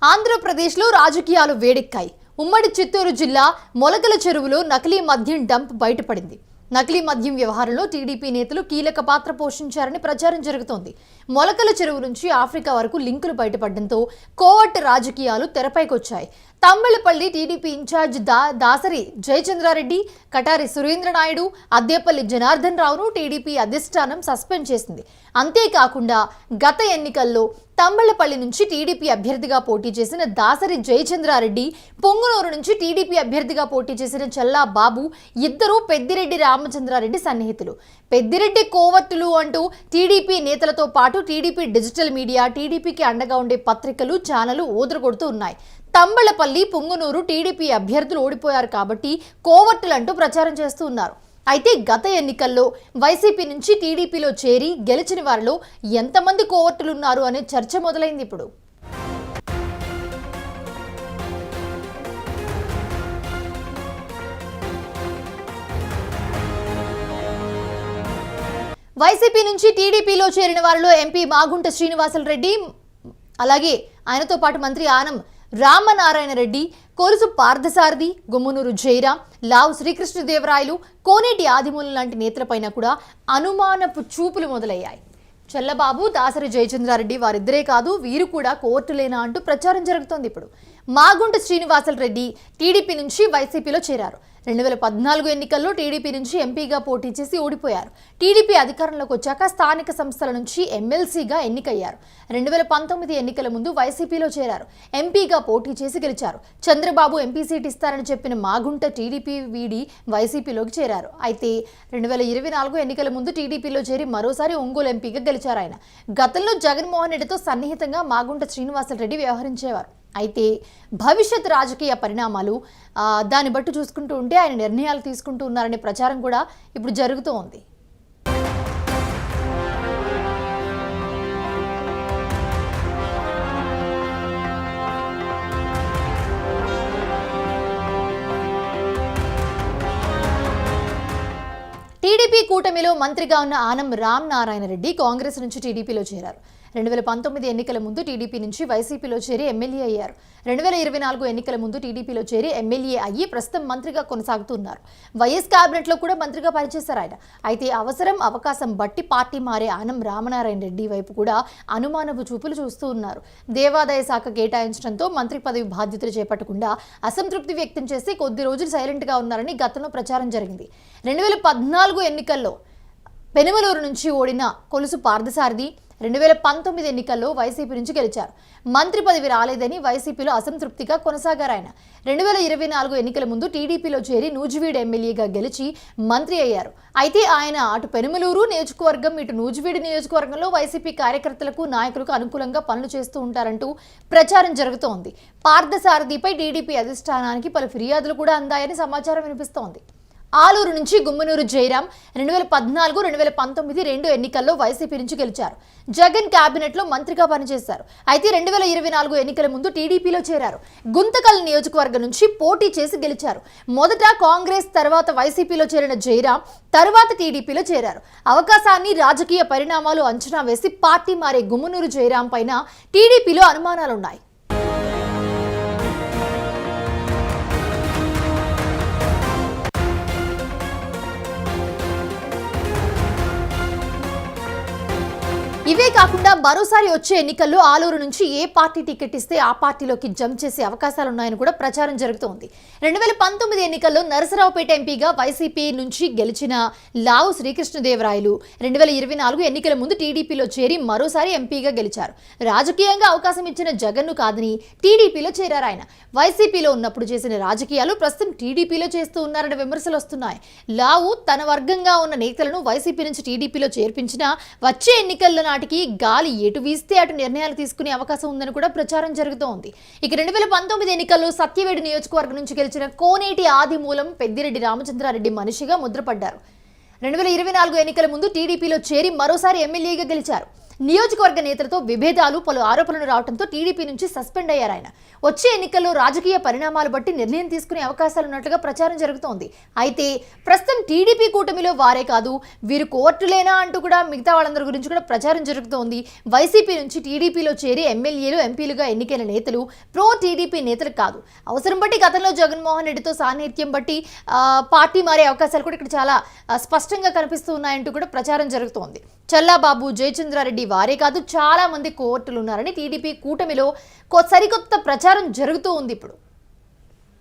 ఆంధ్రప్రదేశ్లో రాజకీయాలు వేడెక్కాయి. ఉమ్మడి చిత్తూరు జిల్లా మొలకల చెరువులో నకిలీ మద్యం డంప్ బయటపడింది. నకిలీ మద్యం వ్యవహారంలో టీడీపీ నేతలు కీలక పాత్ర పోషించారని ప్రచారం జరుగుతోంది. మొలకల చెరువు నుంచి ఆఫ్రికా వరకు లింకులు బయటపడడంతో కోవట్ రాజకీయాలు తెరపైకొచ్చాయి. తంబెలపల్లి టీడీపీ ఇన్ఛార్జ్ దాసరి జయచంద్రారెడ్డి, కటారి సురేంద్ర నాయుడు, అద్దేపల్లి జనార్దన్ రావును టీడీపీ అధిష్టానం సస్పెండ్ చేసింది. అంతేకాకుండా గత ఎన్నికల్లో తంబెలపల్లి నుంచి టీడీపీ అభ్యర్థిగా పోటీ చేసిన దాసరి జయచంద్రారెడ్డి, పొంగునూరు నుంచి టీడీపీ అభ్యర్థిగా పోటీ చేసిన చల్లా బాబు ఇద్దరూ పెద్దిరెడ్డి రామచంద్రారెడ్డి సన్నిహితులు. పెద్దిరెడ్డి కోవట్టులు అంటూ టీడీపీ నేతలతో పాటు టీడీపీ డిజిటల్ మీడియా, టీడీపీకి అండగా ఉండే పత్రికలు, ఛానళ్లు ఊదరగొడుతూ ఉన్నాయి. తంబెలపల్లి, పొంగునూరు టీడీపీ అభ్యర్థులు ఓడిపోయారు కాబట్టి కోవట్టులంటూ ప్రచారం చేస్తూ ఉన్నారు. అయితే గత ఎన్నికల్లో వైసీపీ నుంచి టీడీపీలో చేరి గెలిచిన వారిలో ఎంతమంది కోవట్టులున్నారు అనే చర్చ మొదలైంది. ఇప్పుడు వైసీపీ నుంచి టీడీపీలో చేరిన వారిలో ఎంపీ మాగుంట శ్రీనివాసులరెడ్డి, అలాగే ఆయనతో పాటు మంత్రి ఆనం రామనారాయణ రెడ్డి, కొలుసు పార్థసారథి, గుమ్మనూరు జయరాం, లావు శ్రీకృష్ణదేవరాయలు, కోనేటి ఆదిమూలం లాంటి నేతలపైన కూడా అనుమానపు చూపులు మొదలయ్యాయి. చల్లబాబు, దాసరి జయచంద్రారెడ్డి వారిద్దరే కాదు, వీరు కూడా కోర్టులేనా అంటూ ప్రచారం జరుగుతోంది. ఇప్పుడు మాగుంట శ్రీనివాసులరెడ్డి టీడీపీ నుంచి వైసీపీలో చేరారు. 2014 ఎన్నికల్లో టీడీపీ నుంచి ఎంపీగా పోటీ చేసి ఓడిపోయారు. టీడీపీ అధికారంలోకి వచ్చాక స్థానిక సంస్థల నుంచి ఎమ్మెల్సీగా ఎన్నికయ్యారు. 2019 ఎన్నికల ముందు వైసీపీలో చేరారు. ఎంపీగా పోటీ చేసి గెలిచారు. చంద్రబాబు ఎంపీ సీట్ ఇస్తారని చెప్పిన మాగుంట టీడీపీ వీడి వైసీపీలోకి చేరారు. అయితే 2024 ఎన్నికల ముందు టీడీపీలో చేరి మరోసారి ఒంగోలు ఎంపీగా గెలిచారు ఆయన. గతంలో జగన్మోహన్ రెడ్డితో సన్నిహితంగా మాగుంట శ్రీనివాసులరెడ్డి వ్యవహరించేవారు. అయితే భవిష్యత్ రాజకీయ పరిణామాలు దాన్ని బట్టి చూసుకుంటూ ఉంటే ఆయన నిర్ణయాలు తీసుకుంటూ ఉన్నారనే ప్రచారం కూడా ఇప్పుడు జరుగుతూ ఉంది. టీడీపీ కూటమిలో మంత్రిగా ఉన్న ఆనం రామనారాయణ రెడ్డి కాంగ్రెస్ నుంచి టీడీపీలో చేరారు. 2019 ఎన్నికల ముందు టీడీపీ నుంచి వైసీపీలో చేరి ఎమ్మెల్యే అయ్యారు. 2024 ఎన్నికల ముందు టీడీపీలో చేరి ఎమ్మెల్యే అయ్యి ప్రస్తుతం మంత్రిగా కొనసాగుతున్నారు. వైఎస్ క్యాబినెట్లో కూడా మంత్రిగా పనిచేశారు ఆయన. అయితే అవకాశం బట్టి పార్టీ మారే ఆనం రామనారాయణ రెడ్డి వైపు కూడా అనుమానపు చూపులు చూస్తూ ఉన్నారు. దేవాదాయ శాఖ కేటాయించడంతో మంత్రి పదవి బాధ్యతలు చేపట్టకుండా అసంతృప్తి వ్యక్తం చేసి కొద్ది రోజులు సైలెంట్గా ఉన్నారని గతంలో ప్రచారం జరిగింది. 2014 ఎన్నికల్లో పెనుమలూరు నుంచి ఓడిన కొలుసు పార్థసారథి 2019 ఎన్నికల్లో వైసీపీ నుంచి గెలిచారు. మంత్రి పదవి రాలేదని వైసీపీలో అసంతృప్తిగా కొనసాగారు ఆయన. 2024 ఎన్నికల ముందు టీడీపీలో చేరి నూజివీడు ఎమ్మెల్యేగా గెలిచి మంత్రి అయ్యారు. అయితే ఆయన అటు పెనుమలూరు నియోజకవర్గం, ఇటు నూజివీడు నియోజకవర్గంలో వైసీపీ కార్యకర్తలకు, నాయకులకు అనుకూలంగా పనులు చేస్తూ ఉంటారంటూ ప్రచారం జరుగుతోంది. పార్థసారథిపై టీడీపీ అధిష్టానానికి పలు ఫిర్యాదులు కూడా అందాయని సమాచారం వినిపిస్తోంది. ఆలూరు నుంచి గుమ్మనూరు జయరాం 2014, 2019 రెండు ఎన్నికల్లో వైసీపీ నుంచి గెలిచారు. జగన్ క్యాబినెట్లో మంత్రిగా పనిచేశారు. అయితే 2024 ఎన్నికల ముందు టీడీపీలో చేరారు. గుంతకల్ నియోజకవర్గం నుంచి పోటీ చేసి గెలిచారు. మొదట కాంగ్రెస్, తర్వాత వైసీపీలో చేరిన జయరాం తర్వాత టీడీపీలో చేరారు. అవకాశాన్ని, రాజకీయ పరిణామాలు అంచనా వేసి పార్టీ మారే గుమ్మనూరు జయరాం పైన టీడీపీలో అనుమానాలున్నాయి. ఇవే కాకుండా మరోసారి వచ్చే ఎన్నికల్లో ఆలూరు నుంచి ఏ పార్టీ టికెట్ ఇస్తే ఆ పార్టీలోకి జంప్ చేసే అవకాశాలున్నాయని కూడా ప్రచారం జరుగుతోంది. 2019 ఎన్నికల్లో నరసరావుపేట ఎంపీగా వైసీపీ నుంచి గెలిచిన లావు శ్రీకృష్ణదేవరాయలు 2024 ఎన్నికల ముందు టీడీపీలో చేరి మరోసారి ఎంపీగా గెలిచారు. రాజకీయంగా అవకాశం ఇచ్చిన జగన్ను కాదని టీడీపీలో చేరారు ఆయన. వైసీపీలో ఉన్నప్పుడు చేసిన రాజకీయాలు ప్రస్తుతం టీడీపీలో చేస్తూ ఉన్నారన్న విమర్శలు వస్తున్నాయి. లావు తన వర్గంగా ఉన్న నేతలను వైసీపీ నుంచి టీడీపీలో చేర్పించినా వచ్చే ఎన్నికల్లో నాటికి గాలి ఎటు వీస్తే అటు నిర్ణయాలు తీసుకునే అవకాశం ఉందని కూడా ప్రచారం జరుగుతోంది. ఇక 2019 ఎన్నికల్లో సత్యవేడు నియోజకవర్గం నుంచి గెలిచిన కోనేటి ఆదిమూలం పెద్దిరెడ్డి రామచంద్రారెడ్డి మనిషిగా ముద్రపడ్డారు. 2024 ఎన్నికల ముందు టీడీపీలో చేరి మరోసారి ఎమ్మెల్యేగా గెలిచారు. నియోజకవర్గ నేతలతో విభేదాలు, పలు ఆరోపణలు రావడంతో టీడీపీ నుంచి సస్పెండ్ అయ్యారు ఆయన. వచ్చే ఎన్నికల్లో రాజకీయ పరిణామాలు బట్టి నిర్ణయం తీసుకునే అవకాశాలు ఉన్నట్లుగా ప్రచారం జరుగుతోంది. అయితే ప్రస్తుతం టీడీపీ కూటమిలో వారే కాదు, వీరు కోర్టులేనా అంటూ కూడా మిగతా వాళ్ళందరి గురించి కూడా ప్రచారం జరుగుతోంది. వైసీపీ నుంచి టీడీపీలో చేరి ఎమ్మెల్యేలు, ఎంపీలుగా ఎన్నికైన నేతలు ప్రో టీడీపీ నేతలు కాదు. అవసరం బట్టి గతంలో జగన్మోహన్ రెడ్డితో సాన్నిహిత్యం బట్టి పార్టీ మారే అవకాశాలు కూడా ఇక్కడ చాలా స్పష్టంగా కనిపిస్తూ ఉన్నాయంటూ కూడా ప్రచారం జరుగుతోంది. చల్లాబాబు, జయచంద్రారెడ్డి వారే కాదు, చాలా మంది కోర్టులు ఉన్నారని టీడీపీ కూటమిలో సరికొత్త ప్రచారం జరుగుతూ ఉంది ఇప్పుడు.